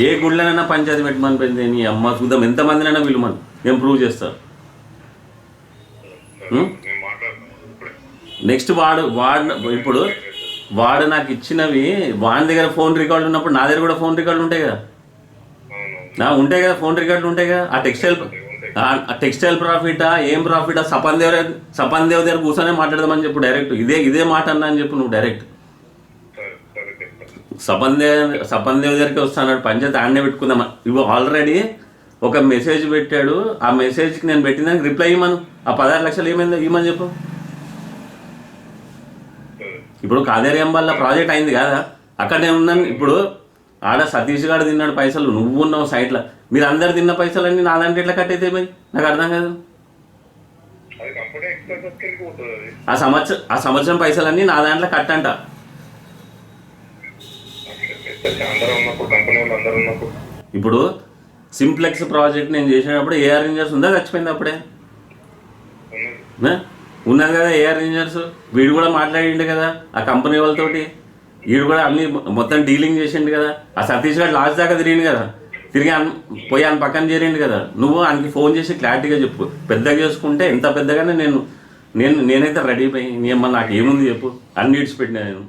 ఏ గుళ్ళనైనా పంచాయతీ పెట్టమని పెడితే నీ అమ్మ చూద్దాం ఎంతమందినైనా పిలుమని నేను ప్రూవ్ చేస్తాను. నెక్స్ట్ వాడు ఇప్పుడు వాడు నాకు ఇచ్చినవి వాడి దగ్గర ఫోన్ రికార్డు ఉన్నప్పుడు నా దగ్గర కూడా ఫోన్ రికార్డులు ఉంటాయి కదా, ఉంటాయి కదా, ఫోన్ రికార్డులు ఉంటాయి కదా. ఆ టెక్స్టైల్ ప్రాఫిటా ఏం ప్రాఫిటా సపన్ దేవ్ దగ్గర కూర్చొనే మాట్లాడదామని చెప్పు డైరెక్ట్. ఇదే మాట అన్నా అని చెప్పు నువ్వు డైరెక్ట్. సపన్ దేవ్ దగ్గరికి వస్తాడు పంచాయతీ ఆడనే పెట్టుకుందామా. ఇవి ఆల్రెడీ ఒక మెసేజ్ పెట్టాడు, ఆ మెసేజ్కి నేను పెట్టిన రిప్లై ఇవ్వమను. ఆ 16 లక్షలు ఏమైందో ఇవ్వమని చెప్పు. ఇప్పుడు కాదేరియం వల్ల ప్రాజెక్ట్ అయింది కదా, అక్కడ నేను ఉన్నాను. ఇప్పుడు ఆడ సతీష్ గారు తిన్నాడు పైసలు, నువ్వు ఉన్నావు సైట్లో, మీరు అందరు తిన్న పైసలన్నీ నా దాంట్లో ఎట్లా కట్ అయితే మరి నాకు అర్థం కాదు. ఆ సంవత్సరం పైసలన్నీ నా దాంట్లో కట్ అంట. ఇప్పుడు సింప్లెక్స్ ప్రాజెక్ట్ నేను చేసినప్పుడు ఏఆర్ ఇంజనీర్స్ ఉందా చచ్చిపోయింది అప్పుడే ఉన్నది కదా. ఏఆర్ ఇంజనీర్స్ వీడు కూడా మాట్లాడిండు కదా ఆ కంపెనీ వాళ్ళతోటి, వీడు కూడా అన్ని మొత్తం డీలింగ్ చేసిండు కదా. ఆ సతీష్ గారు లాస్ట్ దాకా తిరిగిండు కదా, తిరిగి పోయి ఆయన పక్కన చేరిండు కదా. నువ్వు ఆయనకి ఫోన్ చేసి క్లారిటీగా చెప్పు. పెద్దగా చేసుకుంటే ఎంత పెద్దగానే నేనైతే రెడీ అయిపోయి నీ అమ్మ నాకు ఏముంది చెప్పు, అన్ని ఇడిచిపెట్టినా నేను.